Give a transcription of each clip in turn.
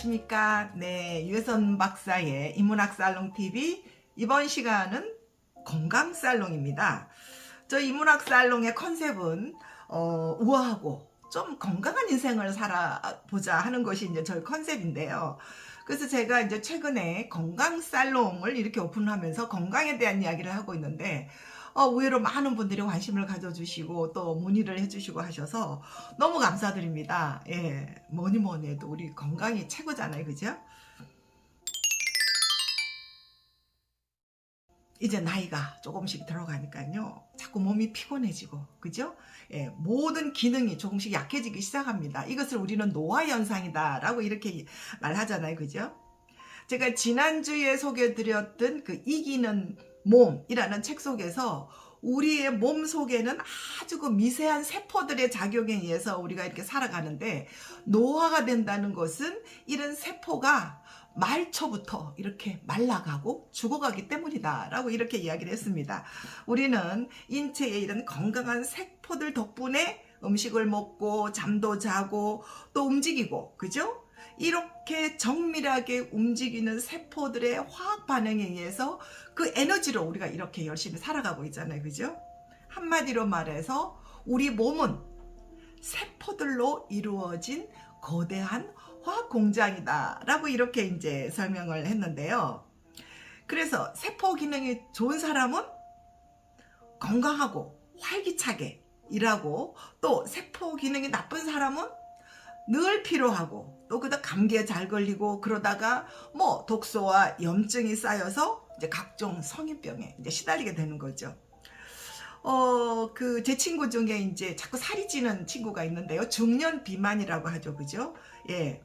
안녕하십니까. 네, 유혜선 박사의 인문학살롱TV. 이번 시간은 건강살롱입니다. 저 인문학살롱의 컨셉은 우아하고 좀 건강한 인생을 살아보자 하는 것이 이제 저희 컨셉인데요. 그래서 제가 이제 최근에 건강살롱을 이렇게 오픈하면서 건강에 대한 이야기를 하고 있는데 의외로 많은 분들이 관심을 가져주시고 또 문의를 해주시고 하셔서 너무 감사드립니다. 예, 뭐니 해도 우리 건강이 최고잖아요, 그죠? 이제 나이가 조금씩 들어가니까요, 자꾸 몸이 피곤해지고, 그죠? 예, 모든 기능이 조금씩 약해지기 시작합니다. 이것을 우리는 노화현상이다 라고 이렇게 말하잖아요, 그죠? 제가 지난주에 소개해드렸던 그 이기는 몸이라는 책 속에서 우리의 몸 속에는 아주 그 미세한 세포들의 작용에 의해서 우리가 이렇게 살아가는데, 노화가 된다는 것은 이런 세포가 말초부터 이렇게 말라가고 죽어가기 때문이다 라고 이렇게 이야기를 했습니다. 우리는 인체의 이런 건강한 세포들 덕분에 음식을 먹고 잠도 자고 또 움직이고, 그죠? 이렇게 정밀하게 움직이는 세포들의 화학 반응에 의해서 그 에너지로 우리가 이렇게 열심히 살아가고 있잖아요, 그죠? 한마디로 말해서 우리 몸은 세포들로 이루어진 거대한 화학 공장이다 라고 이렇게 이제 설명을 했는데요. 그래서 세포 기능이 좋은 사람은 건강하고 활기차게 일하고, 또 세포 기능이 나쁜 사람은 늘 피로하고, 또 그다 감기에 잘 걸리고, 그러다가 뭐 독소와 염증이 쌓여서 이제 각종 성인병에 이제 시달리게 되는 거죠. 제 친구 중에 이제 자꾸 살이 찌는 친구가 있는데요. 중년 비만이라고 하죠, 그죠? 예.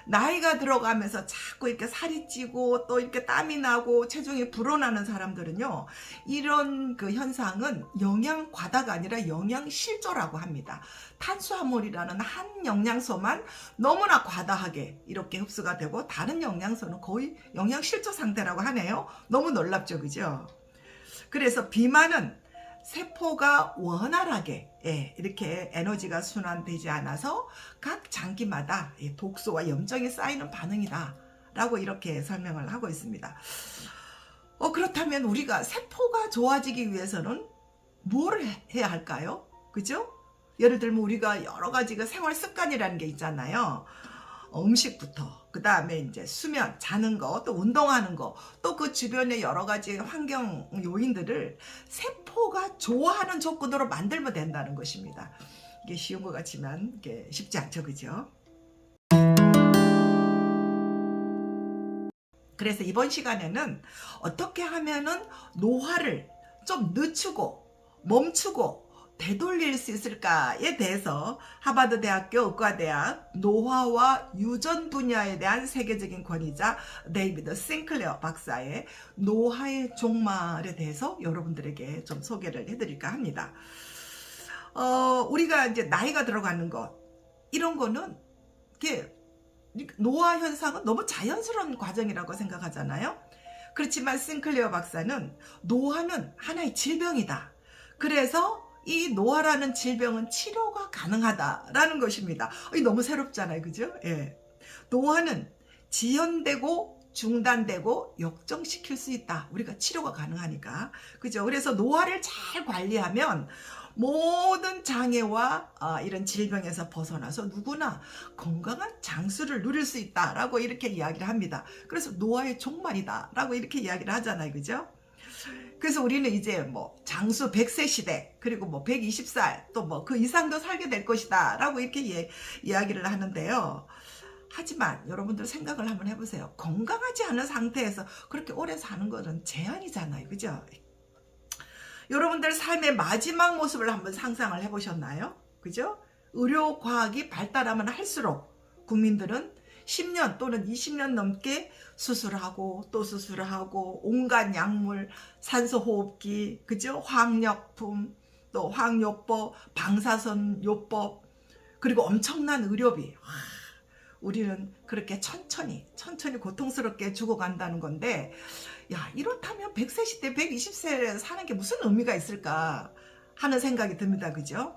나이가 들어가면서 자꾸 이렇게 살이 찌고 또 이렇게 땀이 나고 체중이 불어나는 사람들은요, 이런 그 현상은 영양 과다가 아니라 영양 실조라고 합니다. 탄수화물이라는 한 영양소만 너무나 과다하게 이렇게 흡수가 되고 다른 영양소는 거의 영양 실조 상태라고 하네요. 너무 놀랍죠, 그죠? 그래서 비만은 세포가 원활하게 이렇게 에너지가 순환되지 않아서 각 장기마다 독소와 염증이 쌓이는 반응이다 라고 이렇게 설명을 하고 있습니다. 그렇다면 우리가 세포가 좋아지기 위해서는 뭘 해야 할까요? 그죠? 예를 들면 우리가 여러 가지 그 생활 습관이라는 게 있잖아요. 음식부터, 그 다음에 이제 수면, 자는 거, 또 운동하는 거, 또 그 주변의 여러 가지 환경 요인들을 세포가 좋아하는 조건으로 만들면 된다는 것입니다. 이게 쉬운 것 같지만 이게 쉽지 않죠, 그죠? 그래서 이번 시간에는 어떻게 하면은 노화를 좀 늦추고 멈추고 되돌릴 수 있을까에 대해서 하버드 대학교 의과대학 노화와 유전 분야에 대한 세계적인 권위자 데이비드 싱클레어 박사의 노화의 종말에 대해서 여러분들에게 좀 소개를 해드릴까 합니다. 우리가 이제 나이가 들어가는 것, 이런 거는 이게 노화 현상은 너무 자연스러운 과정이라고 생각하잖아요. 그렇지만 싱클레어 박사는 노화는 하나의 질병이다. 그래서 이 노화라는 질병은 치료가 가능하다라는 것입니다. 너무 새롭잖아요, 그죠? 예. 노화는 지연되고 중단되고 역정시킬 수 있다. 우리가 치료가 가능하니까, 그죠? 그래서 노화를 잘 관리하면 모든 장애와 이런 질병에서 벗어나서 누구나 건강한 장수를 누릴 수 있다라고 이렇게 이야기를 합니다. 그래서 노화의 종말이다 라고 이렇게 이야기를 하잖아요, 그죠? 그래서 우리는 이제 뭐 장수 100세 시대, 그리고 뭐 120살, 또 뭐 그 이상도 살게 될 것이다 라고 이렇게 이야기를 하는데요. 하지만 여러분들 생각을 한번 해보세요. 건강하지 않은 상태에서 그렇게 오래 사는 것은 제한이잖아요, 그죠? 여러분들 삶의 마지막 모습을 한번 상상을 해보셨나요? 그죠? 의료과학이 발달하면 할수록 국민들은 10년 또는 20년 넘게 수술하고 또 수술하고 온갖 약물, 산소호흡기, 그죠? 화학약품, 또 화학요법, 방사선요법, 그리고 엄청난 의료비. 우리는 그렇게 천천히 고통스럽게 죽어간다는 건데, 야, 이렇다면 100세 시대 120세 사는 게 무슨 의미가 있을까 하는 생각이 듭니다, 그죠?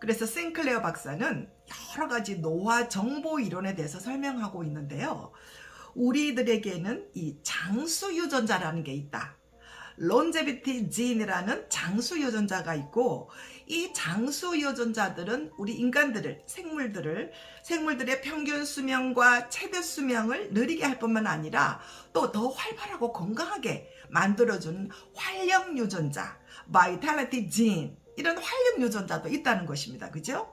그래서 싱클레어 박사는 여러 가지 노화 정보 이론에 대해서 설명하고 있는데요. 우리들에게는 이 장수 유전자라는 게 있다. 론제비티 진이라는 장수 유전자가 있고, 이 장수 유전자들은 우리 인간들을, 생물들의 평균 수명과 최대 수명을 느리게 할 뿐만 아니라 또 더 활발하고 건강하게 만들어주는 활력 유전자, 바이탈리티 진, 이런 활력 유전자도 있다는 것입니다. 그죠?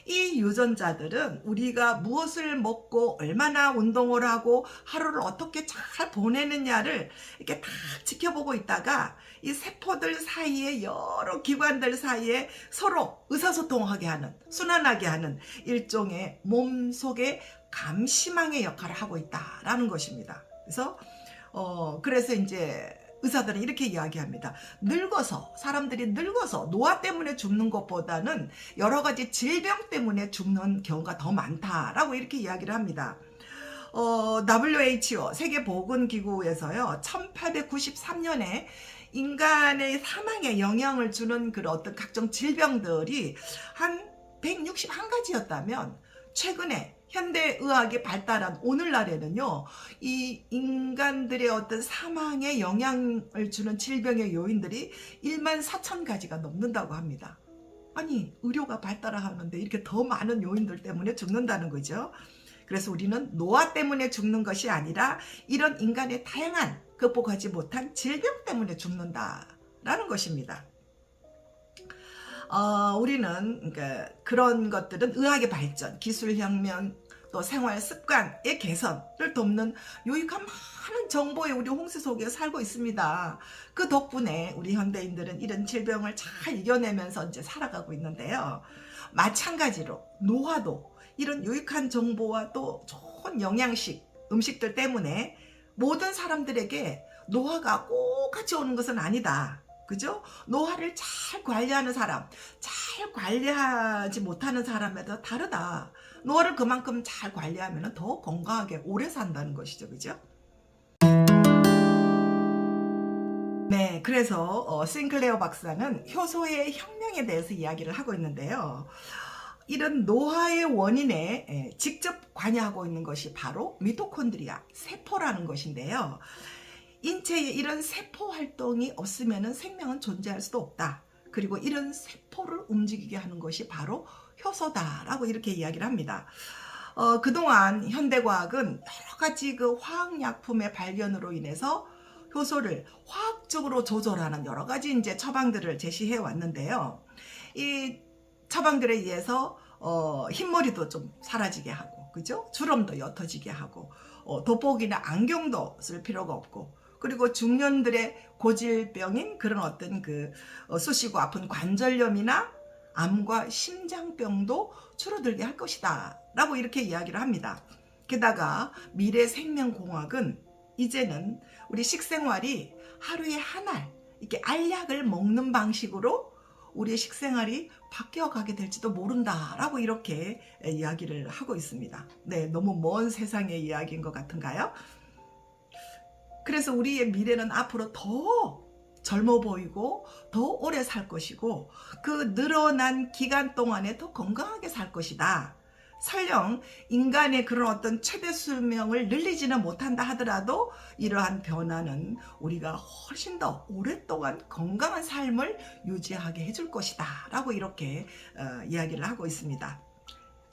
이 유전자들은 우리가 무엇을 먹고 얼마나 운동을 하고 하루를 어떻게 잘 보내느냐를 이렇게 다 지켜보고 있다가 이 세포들 사이에, 여러 기관들 사이에 서로 의사소통하게 하는, 순환하게 하는 일종의 몸속의 감시망의 역할을 하고 있다라는 것입니다. 그래서 이제 의사들은 이렇게 이야기합니다. 사람들이 늙어서 노화 때문에 죽는 것보다는 여러 가지 질병 때문에 죽는 경우가 더 많다라고 이렇게 이야기를 합니다. WHO 세계보건기구에서요, 1893년에 인간의 사망에 영향을 주는 그런 어떤 각종 질병들이 한 161가지였다면, 최근에 현대의학이 발달한 오늘날에는요, 이 인간들의 어떤 사망에 영향을 주는 질병의 요인들이 14,000가지가 넘는다고 합니다. 아니, 의료가 발달하는데 이렇게 더 많은 요인들 때문에 죽는다는 거죠. 그래서 우리는 노화 때문에 죽는 것이 아니라 이런 인간의 다양한 극복하지 못한 질병 때문에 죽는다라는 것입니다. 우리는 그런 것들은 의학의 발전, 기술혁명, 또 생활 습관의 개선을 돕는 유익한 많은 정보에 우리 홍수 속에 살고 있습니다. 그 덕분에 우리 현대인들은 이런 질병을 잘 이겨내면서 이제 살아가고 있는데요. 마찬가지로 노화도 이런 유익한 정보와 또 좋은 영양식, 음식들 때문에 모든 사람들에게 노화가 꼭 같이 오는 것은 아니다. 그죠? 노화를 잘 관리하는 사람, 잘 관리하지 못하는 사람에도 다르다. 노화를 그만큼 잘 관리하면 더 건강하게 오래 산다는 것이죠. 그죠? 네, 그래서 싱클레어 박사는 효소의 혁명에 대해서 이야기를 하고 있는데요. 이런 노화의 원인에 직접 관여하고 있는 것이 바로 미토콘드리아, 세포라는 것인데요. 인체에 이런 세포 활동이 없으면 생명은 존재할 수도 없다. 그리고 이런 세포를 움직이게 하는 것이 바로 효소다라고 이렇게 이야기를 합니다. 그동안 현대과학은 여러 가지 그 화학약품의 발견으로 인해서 효소를 화학적으로 조절하는 여러 가지 이제 처방들을 제시해 왔는데요. 이 처방들에 의해서 흰머리도 좀 사라지게 하고, 그죠? 주름도 옅어지게 하고, 돋보기나 안경도 쓸 필요가 없고, 그리고 중년들의 고질병인 그런 어떤 쑤시고 아픈 관절염이나 암과 심장병도 줄어들게 할 것이다 라고 이렇게 이야기를 합니다. 게다가 미래 생명공학은 이제는 우리 식생활이 하루에 한 알 이렇게 알약을 먹는 방식으로 우리의 식생활이 바뀌어가게 될지도 모른다라고 이렇게 이야기를 하고 있습니다. 네, 너무 먼 세상의 이야기인 것 같은가요? 그래서 우리의 미래는 앞으로 더 젊어 보이고 더 오래 살 것이고 그 늘어난 기간 동안에 더 건강하게 살 것이다. 설령 인간의 그런 어떤 최대 수명을 늘리지는 못한다 하더라도 이러한 변화는 우리가 훨씬 더 오랫동안 건강한 삶을 유지하게 해줄 것이다 라고 이렇게 이야기를 하고 있습니다.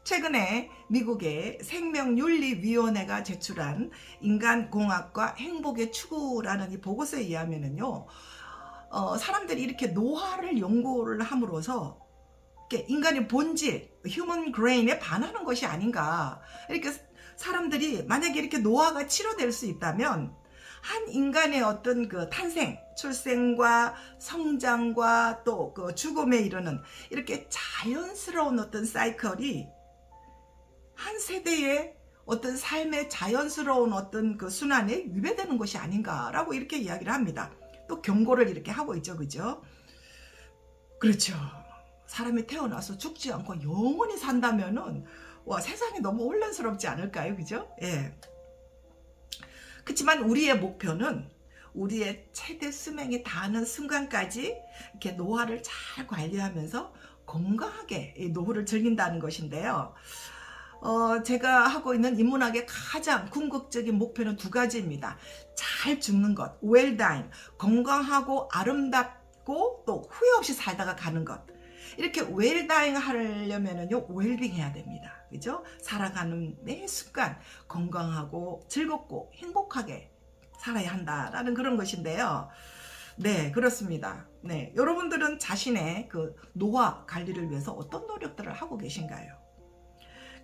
최근에 미국의 생명윤리위원회가 제출한 인간공학과 행복의 추구라는 이 보고서에 의하면요, 사람들이 이렇게 노화를 연구를 함으로써 인간의 본질, 휴먼 그레인에 반하는 것이 아닌가. 이렇게 사람들이 만약에 이렇게 노화가 치료될 수 있다면 한 인간의 어떤 그 탄생, 출생과 성장과 또 그 죽음에 이르는 이렇게 자연스러운 어떤 사이클이 한 세대의 어떤 삶의 자연스러운 어떤 그 순환에 위배되는 것이 아닌가라고 이렇게 이야기를 합니다. 또 경고를 이렇게 하고 있죠, 그죠? 그렇죠. 사람이 태어나서 죽지 않고 영원히 산다면은 와, 세상이 너무 혼란스럽지 않을까요, 그죠? 예. 그렇지만 우리의 목표는 우리의 최대 수명이 닿는 순간까지 이렇게 노화를 잘 관리하면서 건강하게 이 노후를 즐긴다는 것인데요. 제가 하고 있는 인문학의 가장 궁극적인 목표는 두 가지입니다. 잘 죽는 것, well dying, 건강하고 아름답고 또 후회 없이 살다가 가는 것. 이렇게 well dying 하려면은요, 웰빙 해야 됩니다. 그죠? 살아가는 매 순간 건강하고 즐겁고 행복하게 살아야 한다라는 그런 것인데요. 네, 그렇습니다. 네, 여러분들은 자신의 그 노화 관리를 위해서 어떤 노력들을 하고 계신가요?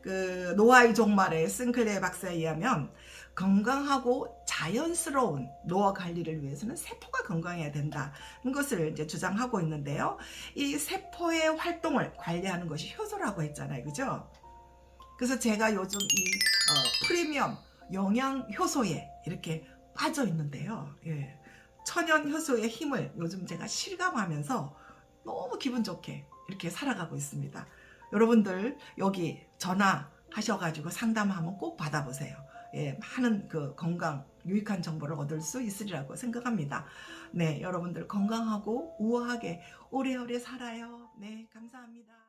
그 노화의 종말의 싱클레어 박사에 의하면 건강하고 자연스러운 노화 관리를 위해서는 세포가 건강해야 된다는 것을 이제 주장하고 있는데요. 이 세포의 활동을 관리하는 것이 효소라고 했잖아요, 그죠? 그래서 제가 요즘 이 프리미엄 영양 효소에 이렇게 빠져 있는데요. 예. 천연 효소의 힘을 요즘 제가 실감하면서 너무 기분 좋게 이렇게 살아가고 있습니다. 여러분들 여기 전화하셔가지고 상담하면 꼭 받아보세요. 예, 많은 그 건강 유익한 정보를 얻을 수 있으리라고 생각합니다. 네, 여러분들 건강하고 우아하게 오래오래 살아요. 네, 감사합니다.